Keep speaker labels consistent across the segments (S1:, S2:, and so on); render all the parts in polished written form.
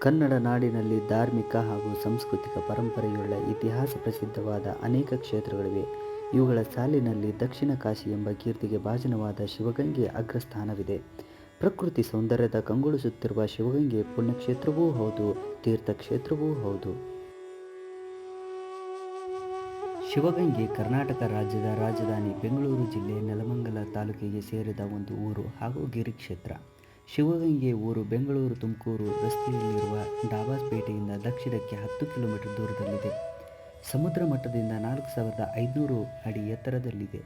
S1: ಕನ್ನಡ ನಾಡಿನಲ್ಲಿ ಧಾರ್ಮಿಕ ಹಾಗೂ ಸಾಂಸ್ಕೃತಿಕ ಪರಂಪರೆಯುಳ್ಳ ಇತಿಹಾಸ ಪ್ರಸಿದ್ಧವಾದ ಅನೇಕ ಕ್ಷೇತ್ರಗಳಿವೆ. ಇವುಗಳ ಸಾಲಿನಲ್ಲಿ ದಕ್ಷಿಣ ಕಾಶಿ ಎಂಬ ಕೀರ್ತಿಗೆ ಭಾಜನವಾದ ಶಿವಗಂಗೆ ಅಗ್ರಸ್ಥಾನವಿದೆ. ಪ್ರಕೃತಿ ಸೌಂದರ್ಯದ ಕಂಗೊಳಿಸುತ್ತಿರುವ ಶಿವಗಂಗೆ ಪುಣ್ಯಕ್ಷೇತ್ರವೂ ಹೌದು, ತೀರ್ಥಕ್ಷೇತ್ರವೂ ಹೌದು. ಶಿವಗಂಗೆ ಕರ್ನಾಟಕ ರಾಜ್ಯದ ರಾಜಧಾನಿ ಬೆಂಗಳೂರು ಜಿಲ್ಲೆ ನೆಲಮಂಗಲ ತಾಲೂಕಿಗೆ ಸೇರಿದ ಒಂದು ಊರು ಹಾಗೂ ಗಿರಿಕ್ಷೇತ್ರ. ಶಿವಗಂಗೆ ಊರು ಬೆಂಗಳೂರು ತುಮಕೂರು ರಸ್ತೆಯಲ್ಲಿರುವ ಡಾಬಾಸ್ಪೇಟೆಯಿಂದ ದಕ್ಷಿಣಕ್ಕೆ 10 ಕಿಲೋಮೀಟರ್ ದೂರದಲ್ಲಿದೆ. ಸಮುದ್ರ ಮಟ್ಟದಿಂದ 4500 ಅಡಿ ಎತ್ತರದಲ್ಲಿದೆ.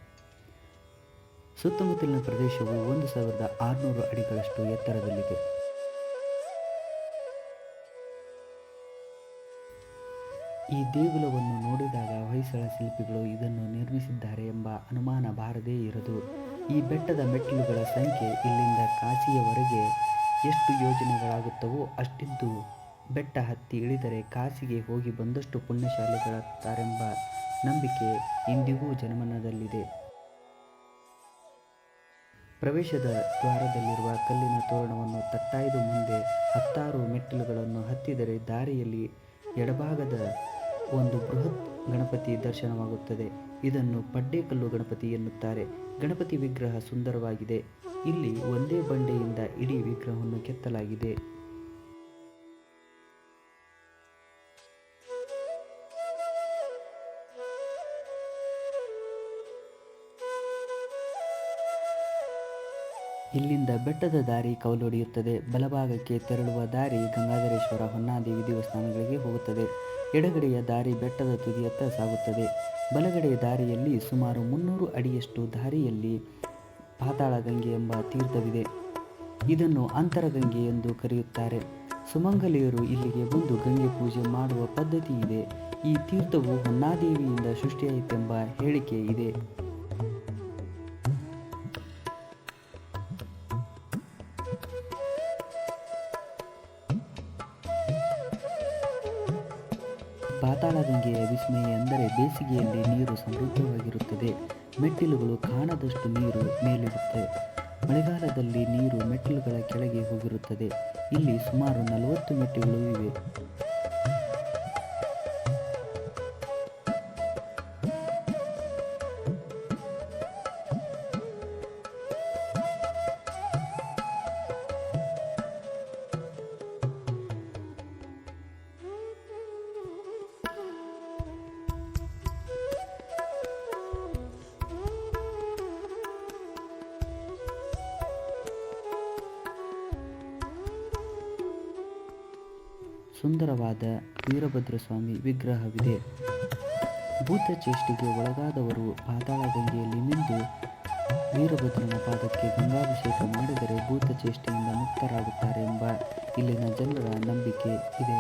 S1: ಸುತ್ತಮುತ್ತಲಿನ ಪ್ರದೇಶವು 1600 ಅಡಿಗಳಷ್ಟು ಎತ್ತರದಲ್ಲಿದೆ. ಈ ದೇಗುಲವನ್ನು ನೋಡಿದಾಗ ಹೊಯ್ಸಳ ಶಿಲ್ಪಿಗಳು ಇದನ್ನು ನಿರ್ಮಿಸಿದ್ದಾರೆ ಎಂಬ ಅನುಮಾನ ಬಾರದೇ ಇರದು. ಈ ಬೆಟ್ಟದ ಮೆಟ್ಟಿಲುಗಳ ಸಂಖ್ಯೆ ಇಲ್ಲಿಂದ ಕಾಶಿಯವರೆಗೆ ಎಷ್ಟು ಯೋಜನೆಗಳಾಗುತ್ತವೋ ಅಷ್ಟಿದ್ದು. ಬೆಟ್ಟ ಹತ್ತಿ ಇಳಿದರೆ ಕಾಶಿಗೆ ಹೋಗಿ ಬಂದಷ್ಟು ಪುಣ್ಯಶಾಲಿಗಳಾಗುತ್ತಾರೆಂಬ ನಂಬಿಕೆ ಇಂದಿಗೂ ಜನಮನದಲ್ಲಿದೆ. ಪ್ರವೇಶದ ದ್ವಾರದಲ್ಲಿರುವ ಕಲ್ಲಿನ ತೋರಣವನ್ನು ತಟ್ಟಾಯ್ದು ಮುಂದೆ 16 ಮೆಟ್ಟಿಲುಗಳನ್ನು ಹತ್ತಿದರೆ ದಾರಿಯಲ್ಲಿ ಎಡಭಾಗದ ಒಂದು ಬೃಹತ್ ಗಣಪತಿ ದರ್ಶನವಾಗುತ್ತದೆ. ಇದನ್ನು ಪಡ್ಡೇಕಲ್ಲು ಗಣಪತಿ ಎನ್ನುತ್ತಾರೆ. ಗಣಪತಿ ವಿಗ್ರಹ ಸುಂದರವಾಗಿದೆ. ಇಲ್ಲಿ ಒಂದೇ ಬಂಡೆಯಿಂದ ಇಡೀ ವಿಗ್ರಹವನ್ನು ಕೆತ್ತಲಾಗಿದೆ. ಇಲ್ಲಿಂದ ಬೆಟ್ಟದ ದಾರಿ ಕೌಲೊಡೆಯುತ್ತದೆ. ಬಲಭಾಗಕ್ಕೆ ತೆರಳುವ ದಾರಿ ಗಂಗಾಧರೇಶ್ವರ, ಹೊನ್ನಾದೇವಿ ದೇವಸ್ಥಾನಗಳಿಗೆ ಹೋಗುತ್ತದೆ. ಎಡಗಡೆಯ ದಾರಿ ಬೆಟ್ಟದ ತುದಿಯತ್ತ ಸಾಗುತ್ತದೆ. ಬಲಗಡೆಯ ದಾರಿಯಲ್ಲಿ ಸುಮಾರು 300 ಅಡಿಯಷ್ಟು ದಾರಿಯಲ್ಲಿ ಪಾತಾಳಗಂಗೆ ಎಂಬ ತೀರ್ಥವಿದೆ. ಇದನ್ನು ಅಂತರಗಂಗೆ ಎಂದು ಕರೆಯುತ್ತಾರೆ. ಸುಮಂಗಲಿಯರು ಇಲ್ಲಿಗೆ ಬಂದು ಗಂಗೆ ಪೂಜೆ ಮಾಡುವ ಪದ್ಧತಿ ಇದೆ. ಈ ತೀರ್ಥವು ಹೊನ್ನಾದೇವಿಯಿಂದ ಸೃಷ್ಟಿಯಾಯಿತೆಂಬ ಹೇಳಿಕೆ ಇದೆ. ಪಾತಾಳಗಂಗೆಯ ವಿಸ್ಮಯ ಎಂದರೆ ಬೇಸಿಗೆಯಲ್ಲಿ ನೀರು ಸಮೃದ್ಧವಾಗಿರುತ್ತದೆ. ಮೆಟ್ಟಿಲುಗಳು ಕಾಣದಷ್ಟು ನೀರು ಮೇಲಿರುತ್ತೆ. ಮಳೆಗಾಲದಲ್ಲಿ ನೀರು ಮೆಟ್ಟಿಲುಗಳ ಕೆಳಗೆ ಹೋಗಿರುತ್ತದೆ. ಇಲ್ಲಿ ಸುಮಾರು 40 ಮೆಟ್ಟಿಲುಗಳು ಇವೆ. ಸುಂದರವಾದ ವೀರಭದ್ರಸ್ವಾಮಿ ವಿಗ್ರಹವಿದೆ. ಭೂತಚೇಷ್ಟೆಗೆ ಒಳಗಾದವರು ಪಾತಾಳಗಂಗೆಯಲ್ಲಿ ಮಿಂದು ವೀರಭದ್ರನ ಪಾದಕ್ಕೆ ಗಂಗಾಭಿಷೇಕ ಮಾಡಿದರೆ ಭೂತಚೇಷ್ಟೆಯಿಂದ ಮುಕ್ತರಾಗುತ್ತಾರೆ ಎಂಬ ಇಲ್ಲಿನ ಜನರ ನಂಬಿಕೆ ಇದೆ.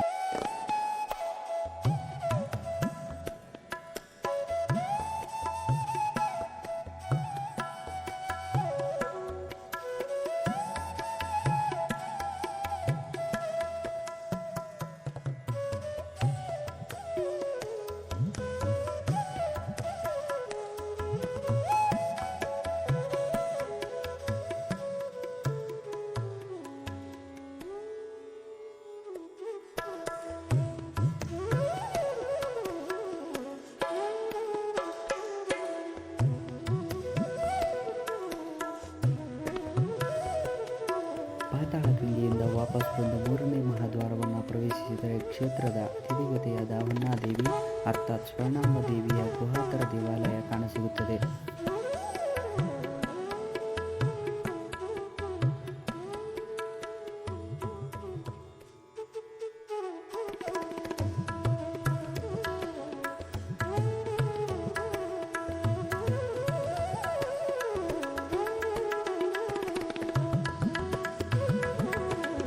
S1: ಪಾತಾಳಗಂಗೆಯಿಂದ ವಾಪಸ್ ಬಂದು 3ನೇ ಮಹಾದ್ವಾರವನ್ನು ಪ್ರವೇಶಿಸಿದರೆ ಕ್ಷೇತ್ರದ ಅಧಿದೇವತೆಯಾದ ಹೊನ್ನಾದೇವಿ ಅರ್ಥಾತ್ ಸ್ವರ್ಣಾಂಬ ದೇವಿಯ ಗುಹಾತರ ದೇವಾಲಯ ಕಾಣಸಿಗುತ್ತದೆ.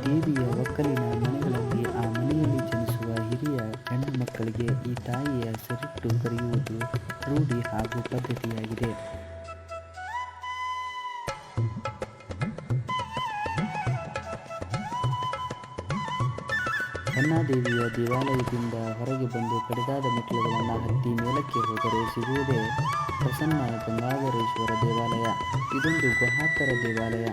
S1: ದೇವಿಯ ಒಕ್ಕಲಿನ ಮನೆಗಳಲ್ಲಿ ಆ ಮನೆಯಲ್ಲಿ ಜನಿಸುವ ಹಿರಿಯ ಹೆಣ್ಣು ಮಕ್ಕಳಿಗೆ ಈ ತಾಯಿಯ ಹೆಸರಿಟ್ಟು ಕರೆಯುವುದು ರೂಢಿ ಹಾಗೂ ಪದ್ಧತಿಯಾಗಿದೆ. ಹೊನ್ನಾದೇವಿಯ ದೇವಾಲಯದಿಂದ ಹೊರಗೆ ಬಂದು ಕಡಿದಾದ ಮೆಟ್ಟಿಲುಗಳನ್ನು ಹತ್ತಿ ಮೇಲಕ್ಕೆ ಹೋದರೆ ಸಿಗುವುದೇ ಪ್ರಸನ್ನ ಗಂಗಾಧರೇಶ್ವರ ದೇವಾಲಯ. ಇದೊಂದು ಗುಹಾತರ ದೇವಾಲಯ.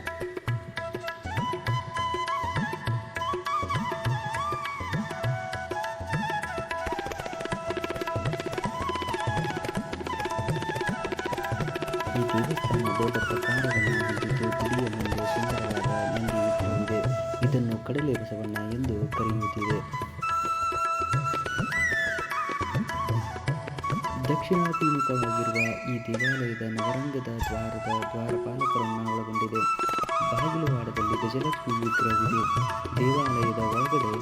S1: ಈ ದೇವಸ್ಥಾನ ದೊಡ್ಡ ಪ್ರಕಾರವನ್ನು ಹೊಂದಿದ್ದು ಗುಡಿಯ ಮುಂದೆ ಸುಂದರವಾದ ನಂದಿ ವಿಗ್ರಹವಿದೆ. ಇದನ್ನು ಕಡಲೆ ಬಸವಣ್ಣ ಎಂದು ಕರೆಯುತ್ತಿದೆ. ದಕ್ಷಿಣಾಭಿಮುಖವಾಗಿರುವ ಈ ದೇವಾಲಯದ ನವರಂಗದ ದ್ವಾರದ ದ್ವಾರಪಾಲಕರನ್ನು ಒಳಗೊಂಡಿದೆ. ಬಾಗಿಲುವಾಡದಲ್ಲಿ ಗಜಲಕ್ಷ್ಮಿ ವಿಗ್ರಹವಿದೆ. ದೇವಾಲಯದ ಒಳಗಡೆ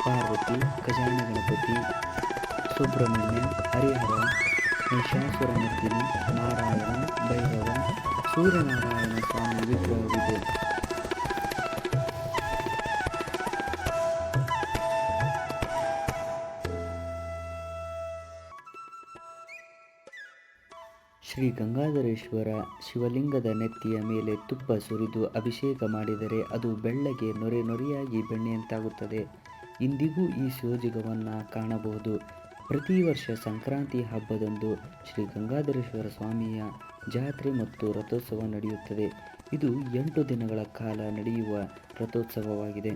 S1: ಪಾರ್ವತಿ, ಗಜಾನ ಗಣಪತಿ, ಸುಬ್ರಹ್ಮಣ್ಯ, ಹರಿಹರ, ಮಹಿಷಾಸುರಮರ್ದಿನಿ, ನಾರಾಯಣ, ಭೈರವ, ಸೂರ್ಯನಾರಾಯಣ ಸ್ವಾಮಿ ವಿಗ್ರಹವಿದೆ. ಶ್ರೀ ಗಂಗಾಧರೇಶ್ವರ ಶಿವಲಿಂಗದ ನೆತ್ತಿಯ ಮೇಲೆ ತುಪ್ಪ ಸುರಿದು ಅಭಿಷೇಕ ಮಾಡಿದರೆ ಅದು ಬೆಳ್ಳಗೆ ನೊರೆ ನೊರೆಯಾಗಿ ಬೆಣ್ಣೆಯಂತಾಗುತ್ತದೆ. ಇಂದಿಗೂ ಈ ಸೋಜಿಗವನ್ನು ಕಾಣಬಹುದು. ಪ್ರತಿ ವರ್ಷ ಸಂಕ್ರಾಂತಿ ಹಬ್ಬದಂದು ಶ್ರೀ ಗಂಗಾಧರೇಶ್ವರ ಸ್ವಾಮಿಯ ಜಾತ್ರೆ ಮತ್ತು ರಥೋತ್ಸವ ನಡೆಯುತ್ತದೆ. ಇದು 8 ದಿನಗಳ ಕಾಲ ನಡೆಯುವ ರಥೋತ್ಸವವಾಗಿದೆ.